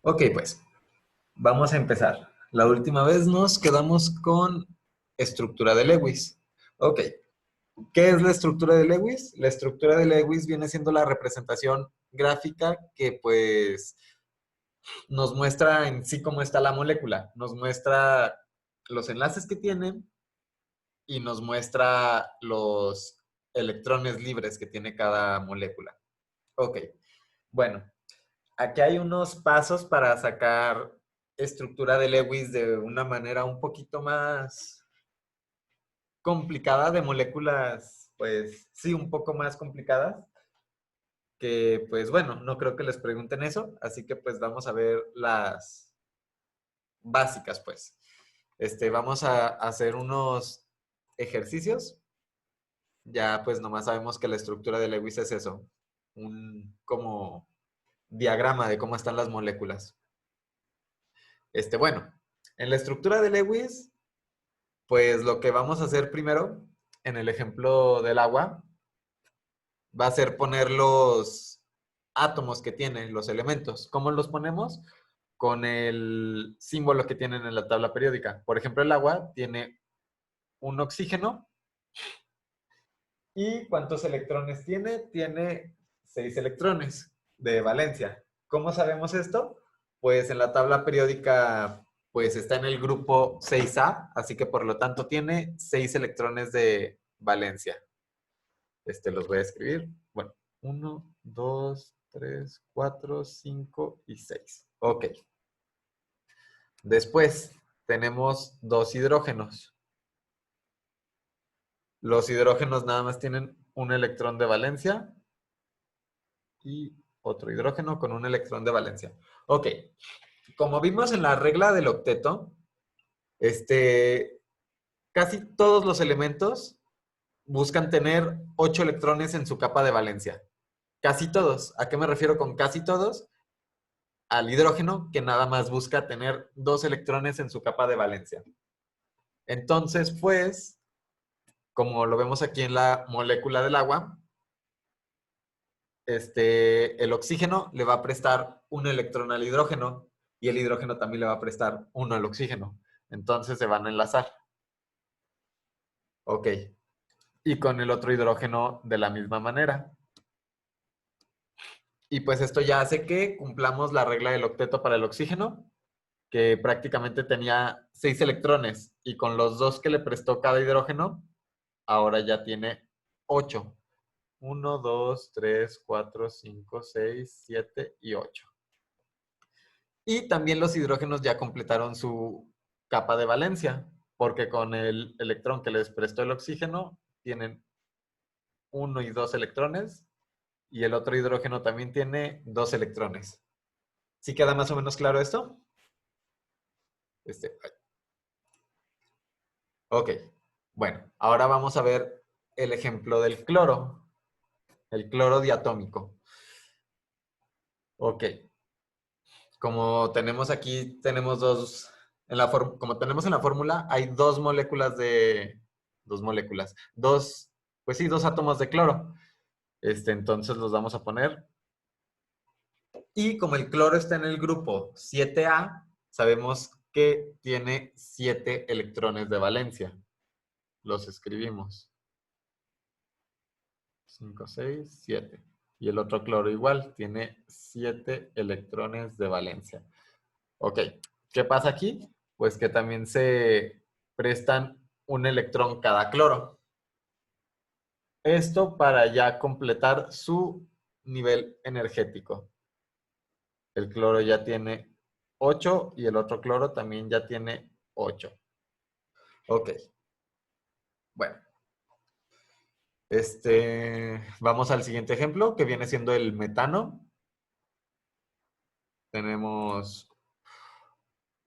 Ok, pues, vamos a empezar. La última vez nos quedamos con estructura de Lewis. Ok, ¿qué es la estructura de Lewis? La estructura de Lewis viene siendo la representación gráfica que, pues, nos muestra en sí cómo está la molécula. Nos muestra los enlaces que tiene y nos muestra los electrones libres que tiene cada molécula. Ok, bueno, aquí hay unos pasos para sacar estructura de Lewis de una manera un poquito más complicada, de moléculas, pues sí, un poco más complicadas, que pues bueno, no creo que les pregunten eso, así que pues vamos a ver las básicas, pues. Vamos a hacer unos ejercicios. Ya pues nomás sabemos que la estructura de Lewis es eso, un como diagrama de cómo están las moléculas. Bueno, en la estructura de Lewis, pues lo que vamos a hacer primero, en el ejemplo del agua, va a ser poner los átomos que tienen, los elementos. ¿Cómo los ponemos? Con el símbolo que tienen en la tabla periódica. Por ejemplo, el agua tiene un oxígeno. ¿Y cuántos electrones tiene? Tiene 6 electrones de valencia. ¿Cómo sabemos esto? Pues en la tabla periódica pues está en el grupo 6A, así que por lo tanto tiene 6 electrones de valencia. Los voy a escribir. Bueno, 1, 2, 3, 4, 5 y 6. Ok. Después tenemos 2 hidrógenos. Los hidrógenos nada más tienen un electrón de valencia y otro hidrógeno con un electrón de valencia. Ok, como vimos en la regla del octeto, casi todos los elementos buscan tener 8 electrones en su capa de valencia. Casi todos. ¿A qué me refiero con casi todos? Al hidrógeno, que nada más busca tener 2 electrones en su capa de valencia. Entonces, pues, como lo vemos aquí en la molécula del agua, el oxígeno le va a prestar un electrón al hidrógeno y el hidrógeno también le va a prestar uno al oxígeno. Entonces se van a enlazar. Ok. Y con el otro hidrógeno de la misma manera. Y pues esto ya hace que cumplamos la regla del octeto para el oxígeno, que prácticamente tenía 6 electrones. Y con los 2 que le prestó cada hidrógeno, ahora ya tiene 8. 1, 2, 3, 4, 5, 6, 7 y 8. Y también los hidrógenos ya completaron su capa de valencia, porque con el electrón que les prestó el oxígeno, tienen 1 y 2 electrones, y el otro hidrógeno también tiene 2 electrones. ¿Sí queda más o menos claro esto? Ok. Bueno, ahora vamos a ver el ejemplo del cloro, el cloro diatómico. Ok. Como tenemos aquí, tenemos dos, como tenemos en la fórmula, hay dos moléculas pues sí, dos átomos de cloro. Entonces los vamos a poner. Y como el cloro está en el grupo 7A, sabemos que tiene 7 electrones de valencia. Los escribimos. 5, 6, 7. Y el otro cloro igual, tiene 7 electrones de valencia. Ok, ¿qué pasa aquí? Pues que también se prestan un electrón cada cloro. Esto para ya completar su nivel energético. El cloro ya tiene 8 y el otro cloro también ya tiene 8. Ok, bueno. Vamos al siguiente ejemplo, que viene siendo el metano. Tenemos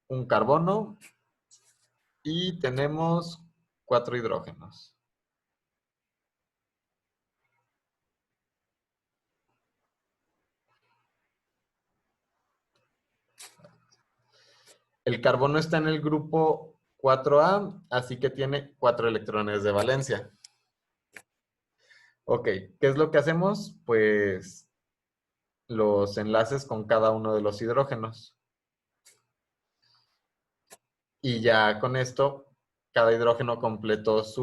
un carbono y tenemos 4 hidrógenos. El carbono está en el grupo 4A, así que tiene 4 electrones de valencia. Ok, ¿qué es lo que hacemos? Pues los enlaces con cada uno de los hidrógenos. Y ya con esto, cada hidrógeno completó se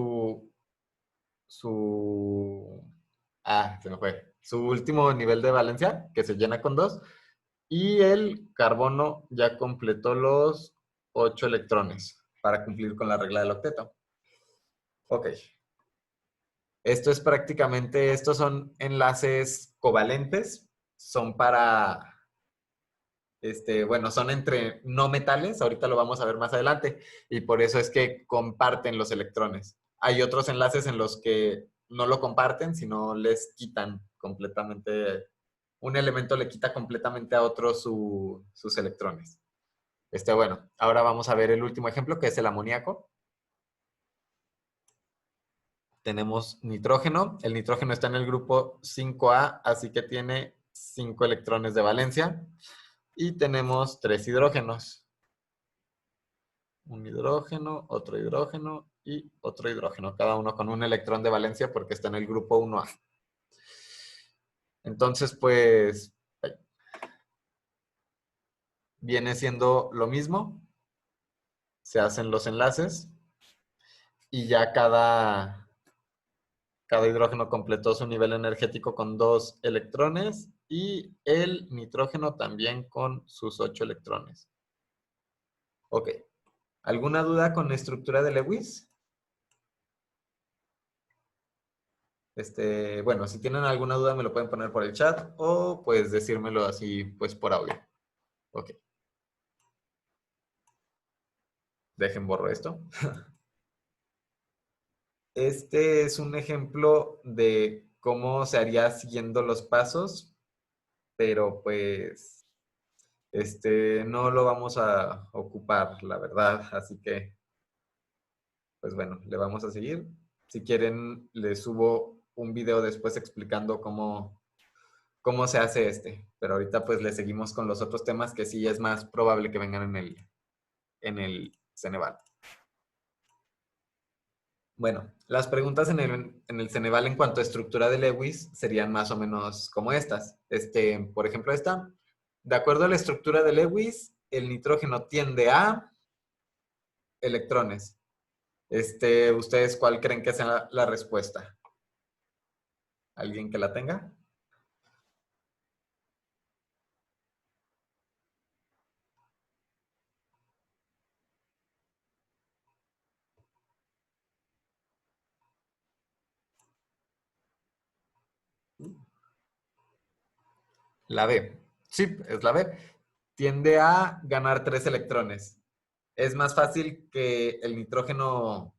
me fue. Su último nivel de valencia, que se llena con 2. Y el carbono ya completó los 8 electrones para cumplir con la regla del octeto. Ok. Esto es prácticamente, estos son enlaces covalentes. Son para, bueno, son entre no metales. Ahorita lo vamos a ver más adelante. Y por eso es que comparten los electrones. Hay otros enlaces en los que no lo comparten, sino les quitan completamente, un elemento le quita completamente a otro sus electrones. Bueno, ahora vamos a ver el último ejemplo, que es el amoníaco. Tenemos nitrógeno. El nitrógeno está en el grupo 5A, así que tiene 5 electrones de valencia. Y tenemos 3 hidrógenos. Un hidrógeno, otro hidrógeno y otro hidrógeno. Cada uno con un electrón de valencia porque está en el grupo 1A. Entonces, pues, viene siendo lo mismo. Se hacen los enlaces y ya cada hidrógeno completó su nivel energético con 2 electrones y el nitrógeno también con sus 8 electrones. Ok. ¿Alguna duda con la estructura de Lewis? Bueno, si tienen alguna duda me lo pueden poner por el chat o pues decírmelo así pues por audio. Ok. Dejen borro esto. Este es un ejemplo de cómo se haría siguiendo los pasos, pero pues no lo vamos a ocupar, la verdad. Así que, pues bueno, le vamos a seguir. Si quieren, les subo un video después explicando cómo se hace pero ahorita pues le seguimos con los otros temas que sí es más probable que vengan en el Ceneval. Bueno, las preguntas en el Ceneval en cuanto a estructura de Lewis serían más o menos como estas. Por ejemplo, esta. De acuerdo a la estructura de Lewis, el nitrógeno tiende a electrones. ¿Ustedes cuál creen que sea la respuesta? ¿Alguien que la tenga? La B. Sí, es la B. Tiende a ganar 3 electrones. Es más fácil que el nitrógeno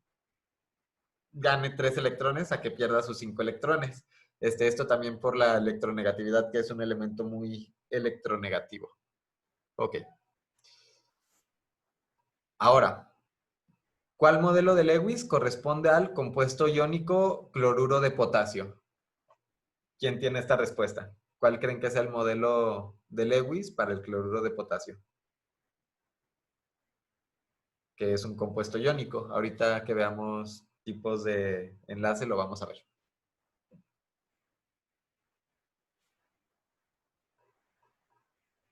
gane 3 electrones a que pierda sus 5 electrones. Esto también por la electronegatividad, que es un elemento muy electronegativo. Ok. Ahora, ¿cuál modelo de Lewis corresponde al compuesto iónico cloruro de potasio? ¿Quién tiene esta respuesta? ¿Cuál creen que sea el modelo de Lewis para el cloruro de potasio? Que es un compuesto iónico. Ahorita que veamos tipos de enlace lo vamos a ver.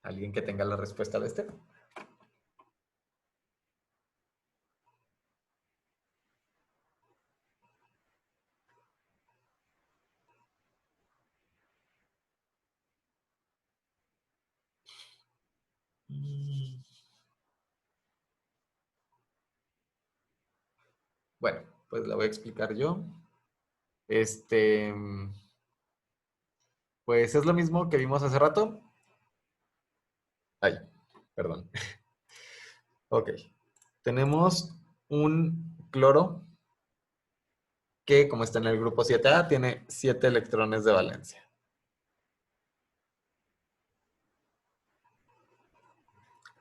¿Alguien que tenga la respuesta de este? Bueno, pues la voy a explicar yo. Este, pues es lo mismo que vimos hace rato. Ay, perdón. Ok. Tenemos un cloro que, como está en el grupo 7A, tiene 7 electrones de valencia.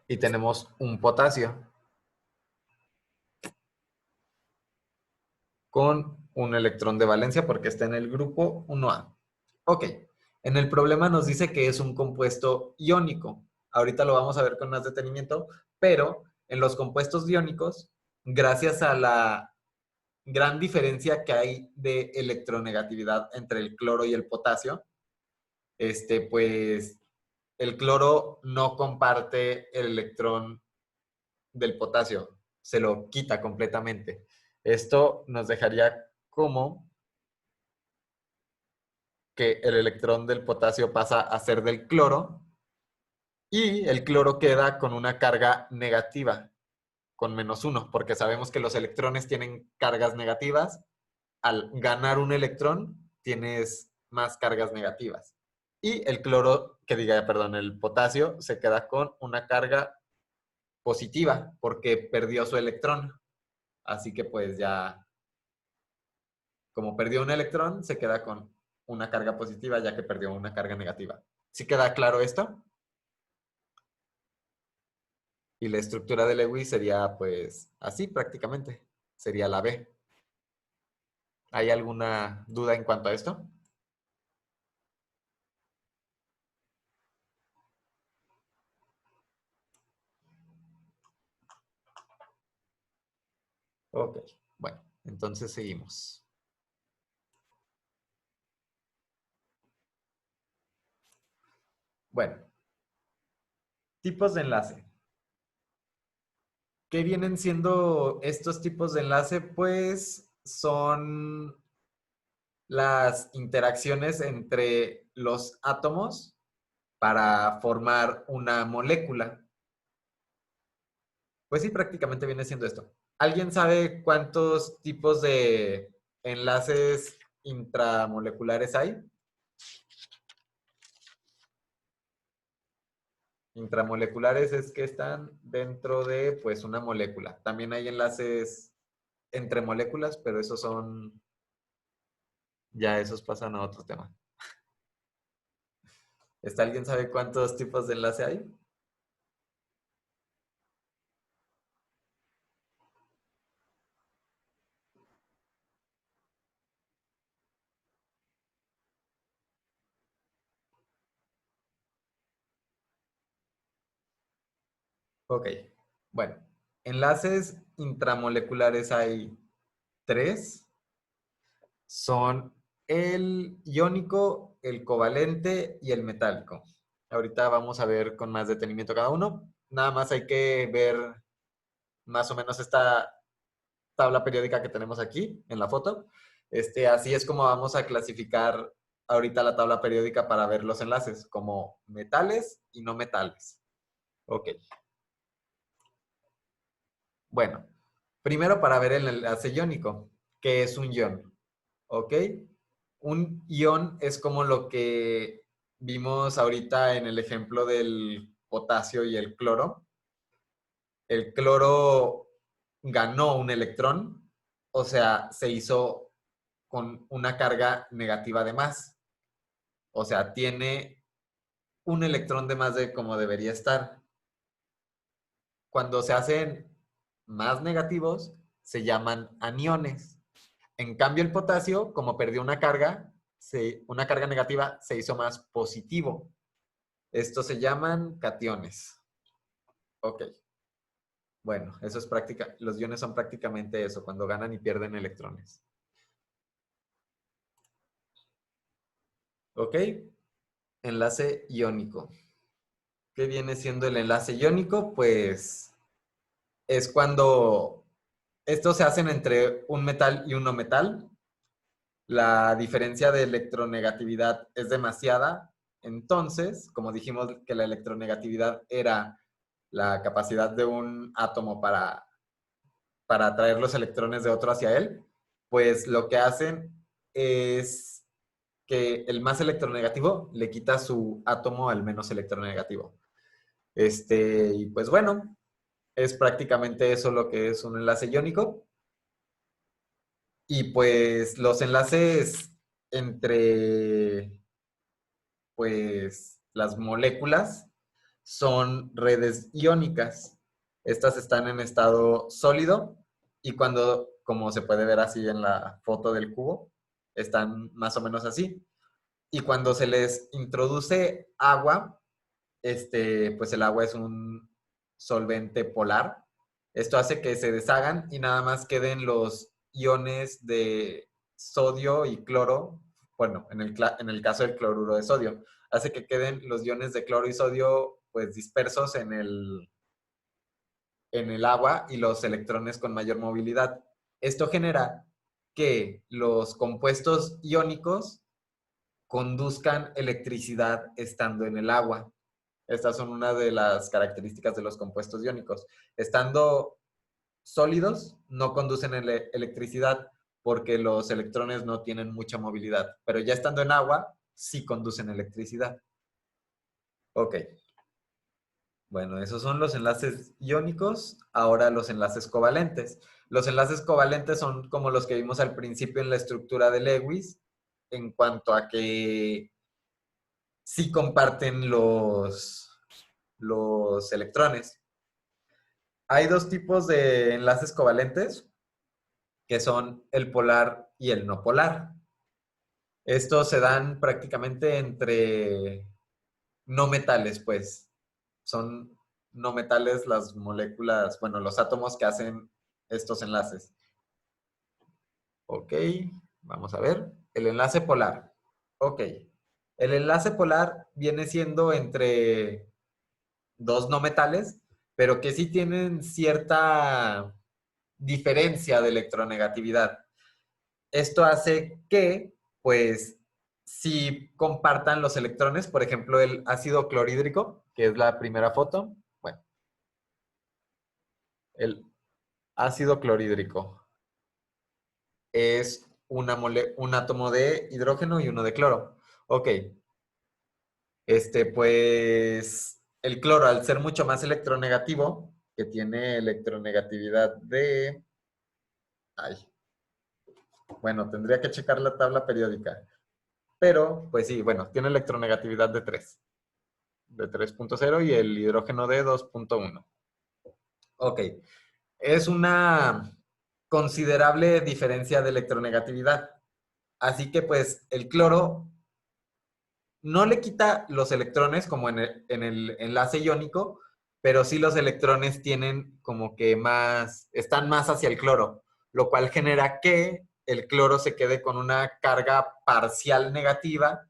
Y tenemos un potasio con un electrón de valencia porque está en el grupo 1A. Ok. En el problema nos dice que es un compuesto iónico. Ahorita lo vamos a ver con más detenimiento, pero en los compuestos iónicos, gracias a la gran diferencia que hay de electronegatividad entre el cloro y el potasio, pues el cloro no comparte el electrón del potasio. se lo quita completamente. Esto nos dejaría como que el electrón del potasio pasa a ser del cloro y el cloro queda con una carga negativa, con -1, porque sabemos que los electrones tienen cargas negativas. Al ganar un electrón, tienes más cargas negativas. Y el cloro, perdón, el potasio se queda con una carga positiva porque perdió su electrón. Así que pues ya, como perdió un electrón, se queda con una carga positiva ya que perdió una carga negativa. ¿Sí queda claro esto? Y la estructura de Lewis sería pues así prácticamente. Sería la B. ¿Hay alguna duda en cuanto a esto? Ok, bueno, entonces seguimos. Bueno, tipos de enlace. ¿Qué vienen siendo estos tipos de enlace? Pues son las interacciones entre los átomos para formar una molécula. Pues sí, prácticamente viene siendo esto. ¿Alguien sabe cuántos tipos de enlaces intramoleculares hay? Intramoleculares es que están dentro de pues una molécula. También hay enlaces entre moléculas, pero esos son, ya esos pasan a otro tema. ¿Alguien sabe cuántos tipos de enlace hay? Ok, bueno, enlaces intramoleculares hay tres. Son el iónico, el covalente y el metálico. Ahorita vamos a ver con más detenimiento cada uno. Nada más hay que ver más o menos esta tabla periódica que tenemos aquí en la foto. Así es como vamos a clasificar ahorita la tabla periódica para ver los enlaces, como metales y no metales. Ok. Bueno, primero para ver el enlace iónico, ¿qué es un ion? ¿Ok? Un ion es como lo que vimos ahorita en el ejemplo del potasio y el cloro. El cloro ganó un electrón, o sea, se hizo con una carga negativa de más. O sea, tiene un electrón de más de como debería estar. Cuando se hacen más negativos, se llaman aniones. En cambio, el potasio, como perdió una carga negativa, se hizo más positivo. Estos se llaman cationes. Ok. Bueno, eso es práctica. Los iones son prácticamente eso, cuando ganan y pierden electrones. Ok. Enlace iónico. ¿Qué viene siendo el enlace iónico? Pues es cuando estos se hacen entre un metal y un no metal. La diferencia de electronegatividad es demasiada. Entonces, como dijimos que la electronegatividad era la capacidad de un átomo para atraer los electrones de otro hacia él, pues lo que hacen es que el más electronegativo le quita su átomo al menos electronegativo. Y pues bueno, es prácticamente eso lo que es un enlace iónico. Y pues los enlaces entre pues las moléculas son redes iónicas. Estas están en estado sólido y cuando, como se puede ver así en la foto del cubo, están más o menos así. Y cuando se les introduce agua, pues el agua es un solvente polar. Esto hace que se deshagan y nada más queden los iones de sodio y cloro, bueno, en el caso del cloruro de sodio, hace que queden los iones de cloro y sodio pues dispersos en el agua y los electrones con mayor movilidad. Esto genera que los compuestos iónicos conduzcan electricidad estando en el agua. Estas son una de las características de los compuestos iónicos. Estando sólidos, no conducen electricidad porque los electrones no tienen mucha movilidad, pero ya estando en agua, sí conducen electricidad. Ok. Bueno, esos son los enlaces iónicos. Ahora los enlaces covalentes. Los enlaces covalentes son como los que vimos al principio en la estructura de Lewis, en cuanto a que sí comparten los electrones. Hay dos tipos de enlaces covalentes, que son el polar y el no polar. Estos se dan prácticamente entre no metales, pues. Son no metales las moléculas, bueno, los átomos que hacen estos enlaces. Ok, vamos a ver. El enlace polar. Ok. El enlace polar viene siendo entre dos no metales, pero que sí tienen cierta diferencia de electronegatividad. Esto hace que, pues, si compartan los electrones, por ejemplo, el ácido clorhídrico, que es la primera foto, bueno, el ácido clorhídrico es un átomo de hidrógeno y uno de cloro. Ok, pues, el cloro, al ser mucho más electronegativo, que tiene electronegatividad de... Ay, bueno, tendría que checar la tabla periódica. Pero, pues sí, bueno, tiene electronegatividad de 3.0 y el hidrógeno de 2.1. Ok, es una considerable diferencia de electronegatividad. Así que pues el cloro no le quita los electrones como en el enlace iónico, pero sí los electrones tienen como que están más hacia el cloro, lo cual genera que el cloro se quede con una carga parcial negativa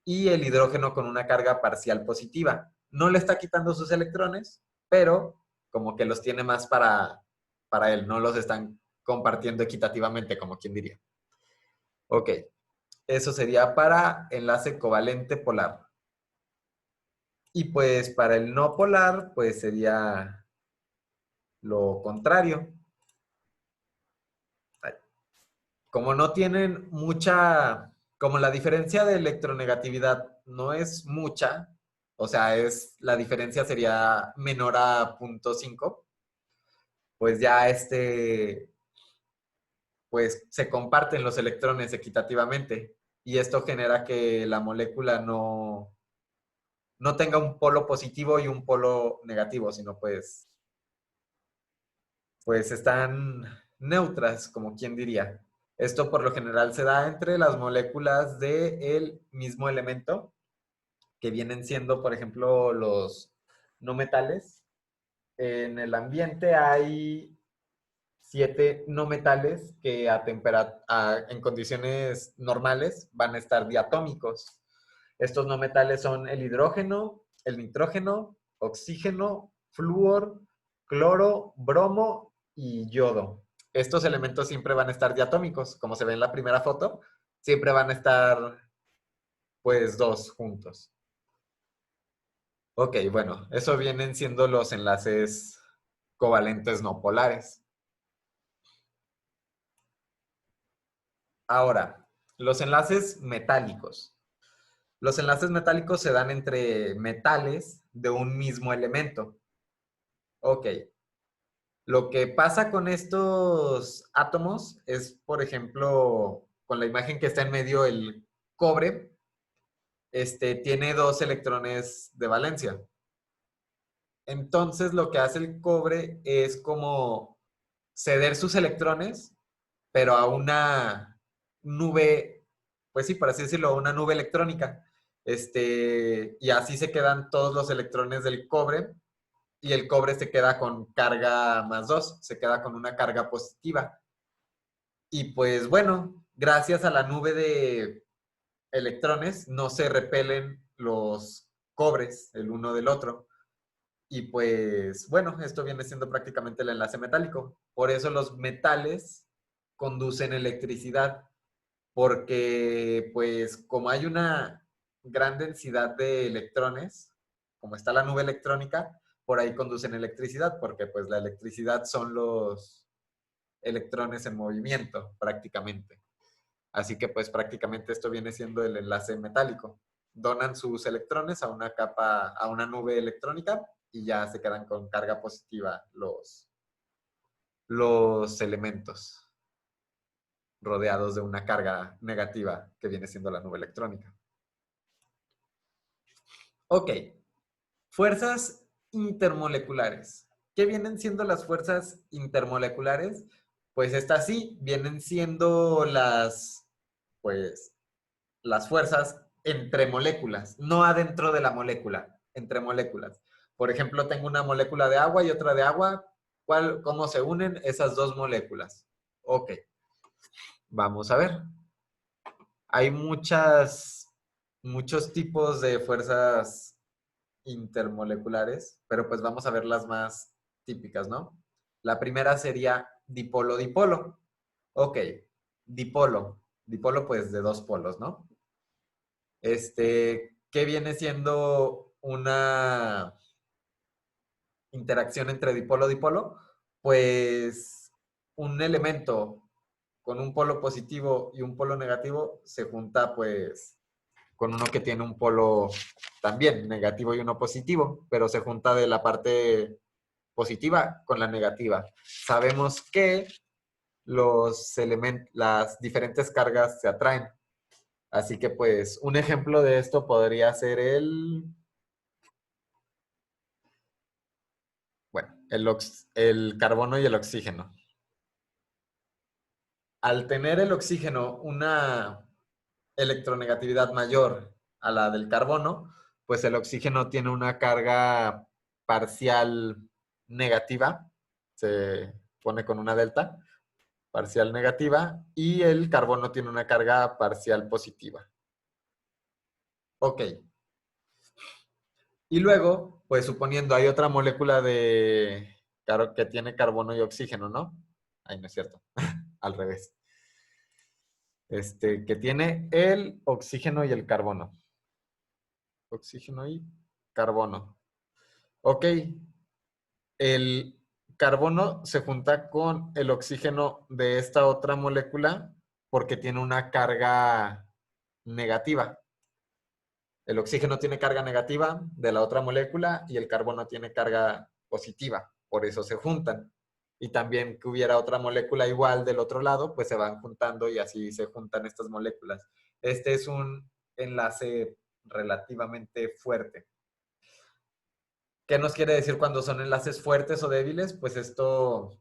y el hidrógeno con una carga parcial positiva. No le está quitando sus electrones, pero como que los tiene más para él, no los están compartiendo equitativamente, como quien diría. Ok, eso sería para enlace covalente polar. Y pues para el no polar, pues sería lo contrario. Como no tienen mucha, como la diferencia de electronegatividad no es mucha, o sea, la diferencia sería menor a 0.5, pues ya pues se comparten los electrones equitativamente y esto genera que la molécula no tenga un polo positivo y un polo negativo, sino pues están neutras, como quien diría. Esto por lo general se da entre las moléculas del mismo elemento, que vienen siendo, por ejemplo, los no metales. En el ambiente hay 7 no metales que en condiciones normales van a estar diatómicos. Estos no metales son el hidrógeno, el nitrógeno, oxígeno, flúor, cloro, bromo y yodo. Estos elementos siempre van a estar diatómicos, como se ve en la primera foto, siempre van a estar pues dos juntos. Ok, bueno, eso vienen siendo los enlaces covalentes no polares. Ahora, los enlaces metálicos. Los enlaces metálicos se dan entre metales de un mismo elemento. Ok, lo que pasa con estos átomos es, por ejemplo, con la imagen que está en medio, el cobre, tiene 2 electrones de valencia. Entonces, lo que hace el cobre es como ceder sus electrones, pero a una nube, pues sí, por así decirlo, una nube electrónica. Y así se quedan todos los electrones del cobre y el cobre se queda con carga +2, se queda con una carga positiva. Y pues bueno, gracias a la nube de electrones no se repelen los cobres el uno del otro. Y pues, bueno, esto viene siendo prácticamente el enlace metálico. Por eso los metales conducen electricidad, porque pues como hay una gran densidad de electrones, como está la nube electrónica, por ahí conducen electricidad, porque pues la electricidad son los electrones en movimiento prácticamente. Así que pues prácticamente esto viene siendo el enlace metálico. Donan sus electrones a una capa, a una nube electrónica y ya se quedan con carga positiva los elementos rodeados de una carga negativa que viene siendo la nube electrónica. Ok, fuerzas intermoleculares. ¿Qué vienen siendo las fuerzas intermoleculares? Pues estas sí, vienen siendo pues, las fuerzas entre moléculas, no adentro de la molécula, entre moléculas. Por ejemplo, tengo una molécula de agua y otra de agua. ¿Cómo se unen esas dos moléculas? Ok, vamos a ver. Hay muchos tipos de fuerzas intermoleculares, pero pues vamos a ver las más típicas, ¿no? La primera sería dipolo-dipolo. Ok, dipolo. Dipolo pues de dos polos, ¿no? ¿Qué viene siendo una interacción entre dipolo-dipolo? Pues un elemento con un polo positivo y un polo negativo se junta pues con uno que tiene un polo también negativo y uno positivo, pero se junta de la parte positiva con la negativa. Sabemos que las diferentes cargas se atraen. Así que pues un ejemplo de esto podría ser el carbono y el oxígeno. Al tener el oxígeno una electronegatividad mayor a la del carbono, pues el oxígeno tiene una carga parcial negativa, se pone con una delta, parcial negativa, y el carbono tiene una carga parcial positiva. Ok. Y luego, pues suponiendo hay otra molécula que tiene carbono y oxígeno, ¿no? Ay, no es cierto, al revés. Que tiene el oxígeno y el carbono. Oxígeno y carbono. Ok, el carbono se junta con el oxígeno de esta otra molécula porque tiene una carga negativa. El oxígeno tiene carga negativa de la otra molécula y el carbono tiene carga positiva, por eso se juntan. Y también que hubiera otra molécula igual del otro lado, pues se van juntando y así se juntan estas moléculas. Este es un enlace relativamente fuerte. ¿Qué nos quiere decir cuando son enlaces fuertes o débiles? Pues esto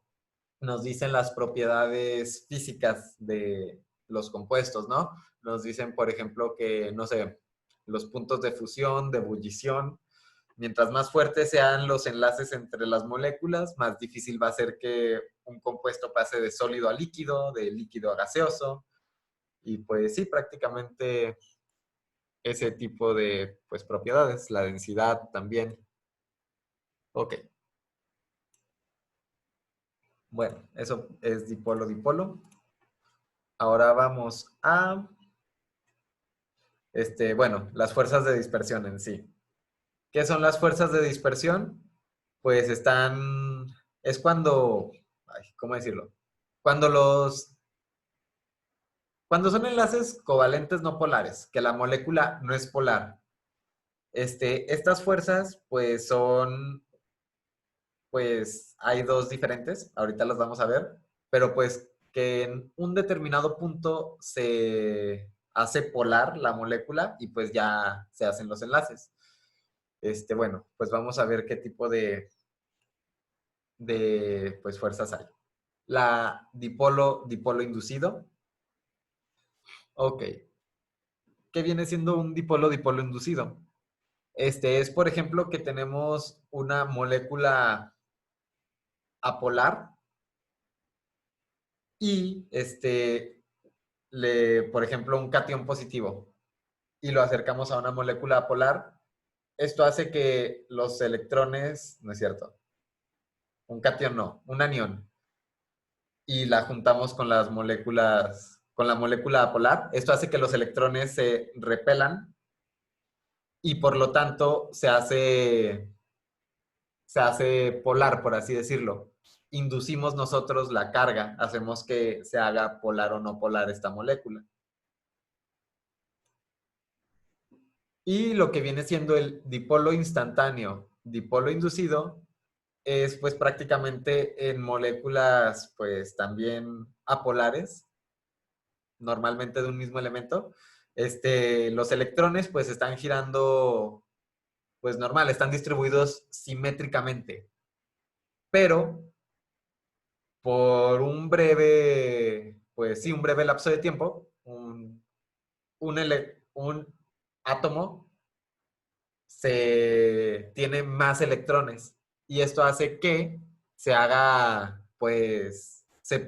nos dicen las propiedades físicas de los compuestos, ¿no? Nos dicen, por ejemplo, que, no sé, los puntos de fusión, de ebullición, mientras más fuertes sean los enlaces entre las moléculas, más difícil va a ser que un compuesto pase de sólido a líquido, de líquido a gaseoso. Y pues sí, prácticamente ese tipo de pues, propiedades, la densidad también. Ok, bueno, eso es dipolo-dipolo. Ahora vamos a, bueno, las fuerzas de dispersión en sí. ¿Qué son las fuerzas de dispersión? Pues es cuando, ay, ¿cómo decirlo? Cuando cuando son enlaces covalentes no polares, que la molécula no es polar. Estas fuerzas, pues hay dos diferentes, ahorita las vamos a ver, pero pues que en un determinado punto se hace polar la molécula y pues ya se hacen los enlaces. Bueno, pues vamos a ver qué tipo de pues, fuerzas hay. La dipolo inducido. Ok. ¿Qué viene siendo un dipolo inducido? Es, por ejemplo, que tenemos una molécula apolar y, por ejemplo, un catión positivo y lo acercamos a una molécula apolar esto hace que los electrones, no es cierto, un catión no, un anión, y la juntamos con las moléculas, con la molécula polar, esto hace que los electrones se repelan y por lo tanto se hace polar, por así decirlo. Inducimos nosotros la carga, hacemos que se haga polar o no polar esta molécula. Y lo que viene siendo el dipolo instantáneo, dipolo inducido, es pues prácticamente en moléculas pues también apolares, normalmente de un mismo elemento. Los electrones pues están girando pues normal, están distribuidos simétricamente, pero por un breve, pues sí, un breve lapso de tiempo, un átomo tiene más electrones y esto hace que se haga, pues, se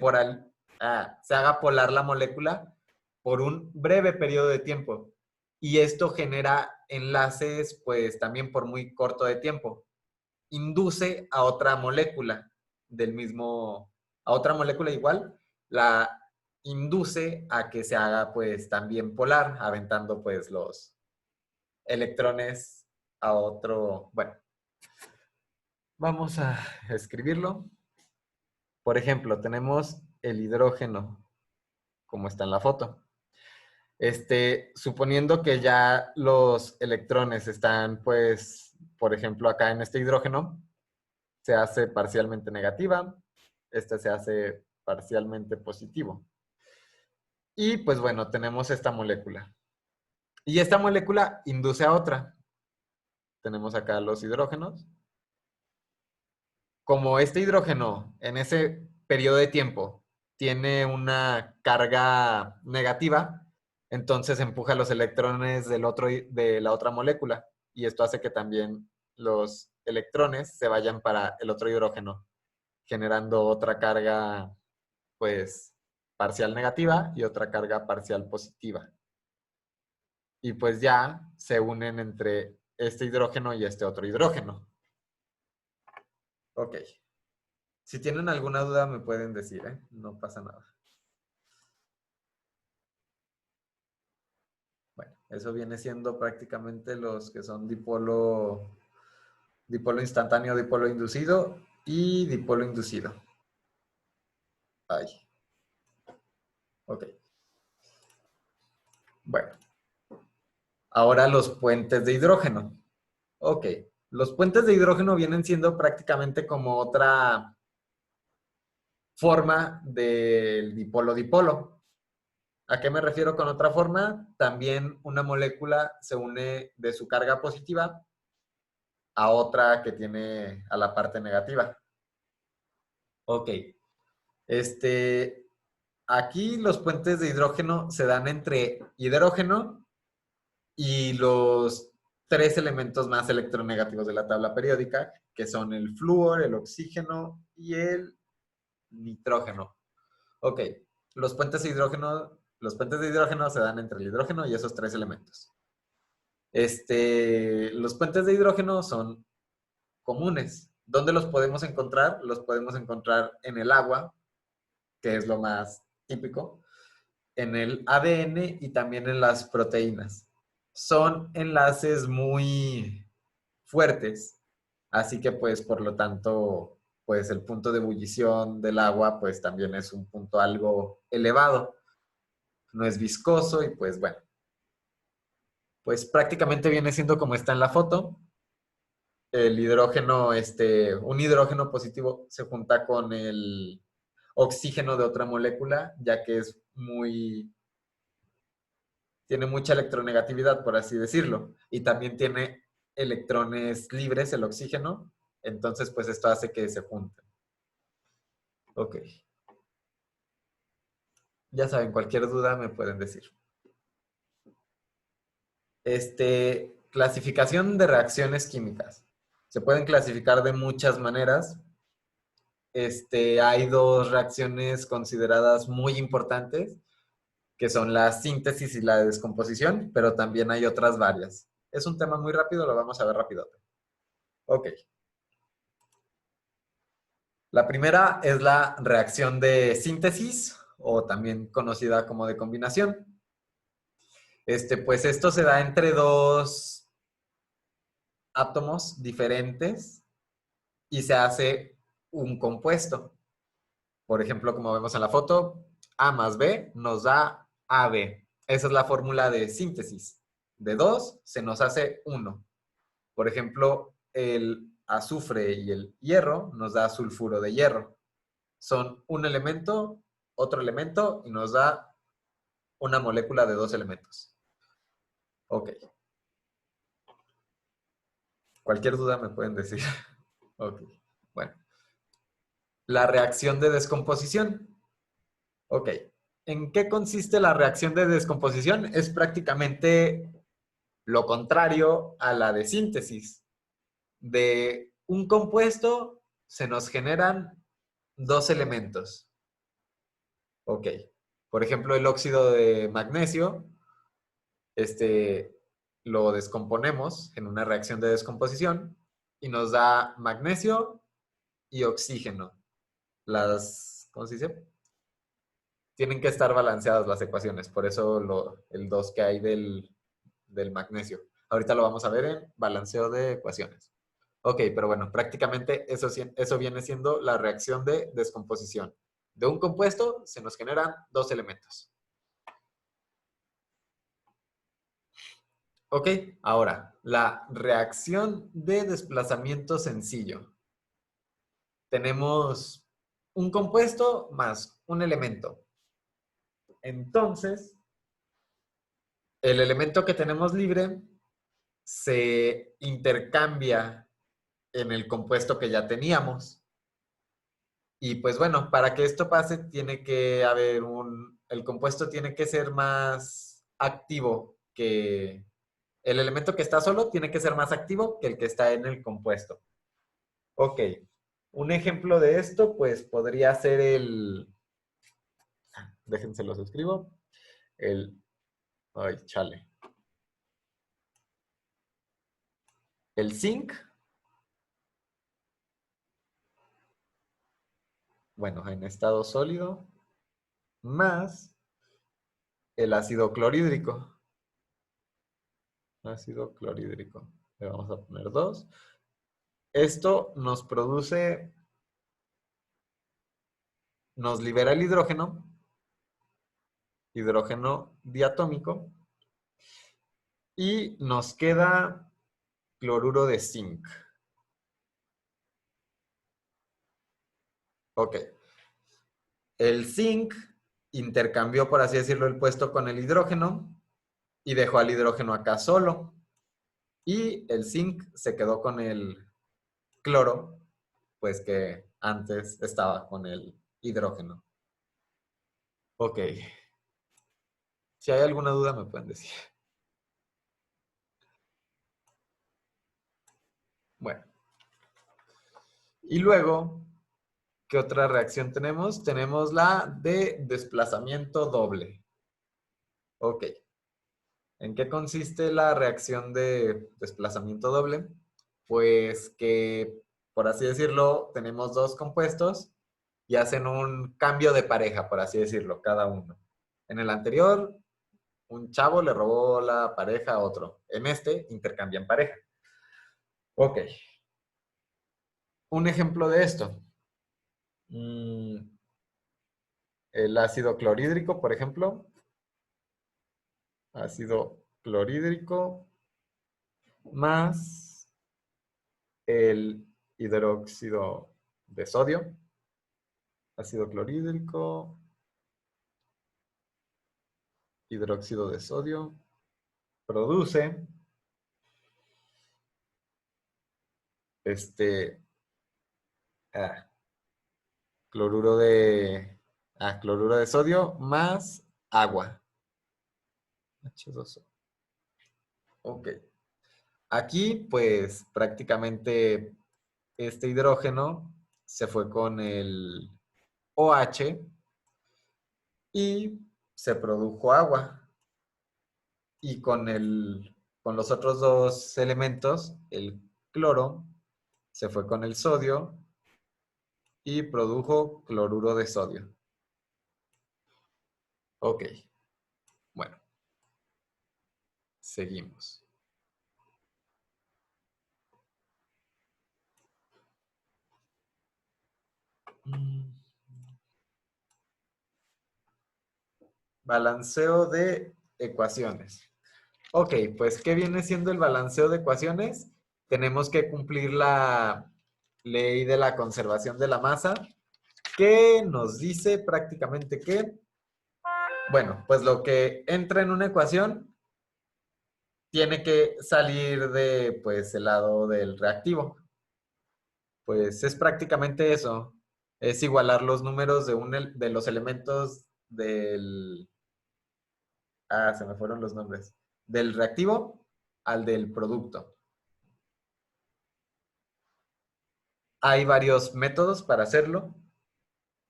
haga polar la molécula por un breve periodo de tiempo. Y esto genera enlaces, pues, también por muy corto de tiempo. Induce a otra molécula del mismo, a otra molécula igual, la induce a que se haga, pues, también polar, aventando, pues, los electrones a otro, bueno, vamos a escribirlo. Por ejemplo, tenemos el hidrógeno, como está en la foto. Suponiendo que ya los electrones están, pues, por ejemplo, acá en este hidrógeno, se hace parcialmente negativa, este se hace parcialmente positivo. Y pues bueno, tenemos esta molécula. Y esta molécula induce a otra. Tenemos acá los hidrógenos. Como este hidrógeno en ese periodo de tiempo tiene una carga negativa, entonces empuja los electrones de la otra molécula y esto hace que también los electrones se vayan para el otro hidrógeno, generando otra carga pues parcial negativa y otra carga parcial positiva. Y pues ya se unen entre este hidrógeno y este otro hidrógeno. Ok. Si tienen alguna duda me pueden decir, ¿eh? No pasa nada. Bueno, eso viene siendo prácticamente los que son dipolo instantáneo, dipolo inducido y dipolo inducido. Ay. Ok. Bueno. Ahora los puentes de hidrógeno. Ok. Los puentes de hidrógeno vienen siendo prácticamente como otra forma del dipolo-dipolo. ¿A qué me refiero con otra forma? También una molécula se une de su carga positiva a otra que tiene a la parte negativa. Ok. Aquí los puentes de hidrógeno se dan entre hidrógeno y los tres elementos más electronegativos de la tabla periódica, que son el flúor, el oxígeno y el nitrógeno. Ok. Los puentes de hidrógeno se dan entre el hidrógeno y esos tres elementos. Los puentes de hidrógeno son comunes. ¿Dónde los podemos encontrar? Los podemos encontrar en el agua, que es lo más típico, en el ADN y también en las proteínas. Son enlaces muy fuertes, así que pues por lo tanto, pues el punto de ebullición del agua pues también es un punto algo elevado. No es viscoso y pues bueno, pues prácticamente viene siendo como está en la foto. El hidrógeno, un hidrógeno positivo se junta con el oxígeno de otra molécula, ya que tiene mucha electronegatividad, por así decirlo, y también tiene electrones libres, el oxígeno, entonces pues esto hace que se junten. Ok. Ya saben, cualquier duda me pueden decir. Clasificación de reacciones químicas. Se pueden clasificar de muchas maneras. Hay dos reacciones consideradas muy importantes, que son la síntesis y la descomposición, pero también hay otras varias. Es un tema muy rápido, lo vamos a ver rápido. Ok. La primera es la reacción de síntesis, o también conocida como de combinación. Pues esto se da entre dos átomos diferentes y se hace un compuesto. Por ejemplo, como vemos en la foto, A más B nos da AB. Esa es la fórmula de síntesis. De 2 se nos hace 1. Por ejemplo, el azufre y el hierro nos da sulfuro de hierro. Son un elemento, otro elemento y nos da una molécula de 2 elementos. Ok. Cualquier duda me pueden decir. Ok. Bueno. La reacción de descomposición. Ok. ¿En qué consiste la reacción de descomposición? Es prácticamente lo contrario a la de síntesis. De un compuesto se nos generan dos elementos. Ok. Por ejemplo, el óxido de magnesio, lo descomponemos en una reacción de descomposición y nos da magnesio y oxígeno. ¿Cómo se dice? Tienen que estar balanceadas las ecuaciones, por eso el 2 que hay del magnesio. Ahorita lo vamos a ver en balanceo de ecuaciones. Ok, pero bueno, prácticamente eso viene siendo la reacción de descomposición. De un compuesto se nos generan dos elementos. Ok, ahora, la reacción de desplazamiento sencillo. Tenemos un compuesto más un elemento. Entonces, el elemento que tenemos libre se intercambia en el compuesto que ya teníamos. Y pues bueno, para que esto pase tiene que haber el compuesto tiene que ser más activo que el elemento que está solo tiene que ser más activo que el que está en el compuesto. Ok, un ejemplo de esto pues podría ser déjense los escribo, el, ay, chale, el zinc, bueno, en estado sólido, más el ácido clorhídrico. Ácido clorhídrico. Le vamos a poner 2. Esto nos libera el hidrógeno diatómico, y nos queda cloruro de zinc. Ok. El zinc intercambió, por así decirlo, el puesto con el hidrógeno y dejó al hidrógeno acá solo. Y el zinc se quedó con el cloro, pues que antes estaba con el hidrógeno. Ok. Si hay alguna duda me pueden decir. Bueno. Y luego, ¿qué otra reacción tenemos? Tenemos la de desplazamiento doble. Ok. ¿En qué consiste la reacción de desplazamiento doble? Pues que, por así decirlo, tenemos dos compuestos y hacen un cambio de pareja, por así decirlo, cada uno. En el anterior, un chavo le robó la pareja a otro. En este, intercambian pareja. Ok. Un ejemplo de esto. El ácido clorhídrico, por ejemplo. Ácido clorhídrico más el hidróxido de sodio. Ácido clorhídrico, hidróxido de sodio, produce este ah, cloruro de cloruro de sodio más agua. H2O. Ok. Aquí, pues, prácticamente este hidrógeno se fue con el OH y se produjo agua. Y con los otros dos elementos, el cloro se fue con el sodio y produjo cloruro de sodio. Ok, bueno, seguimos. Balanceo de ecuaciones. Ok, pues, ¿qué viene siendo el balanceo de ecuaciones? Tenemos que cumplir la ley de la conservación de la masa, que nos dice prácticamente que, bueno, pues lo que entra en una ecuación tiene que salir de, pues, el lado del reactivo. Pues es prácticamente eso. Es igualar los números de los elementos del... Ah, se me fueron los nombres. Del reactivo al del producto. Hay varios métodos para hacerlo.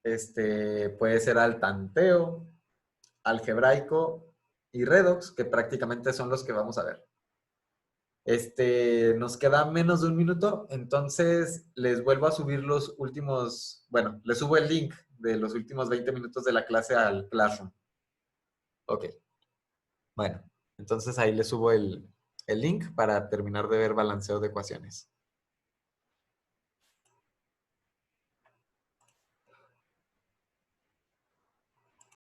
Puede ser al tanteo, algebraico y redox, que prácticamente son los que vamos a ver. Nos queda menos de un minuto, entonces les vuelvo a subir los últimos, bueno, les subo el link de los últimos 20 minutos de la clase al Classroom. Ok, bueno, entonces ahí les subo el link para terminar de ver balanceo de ecuaciones.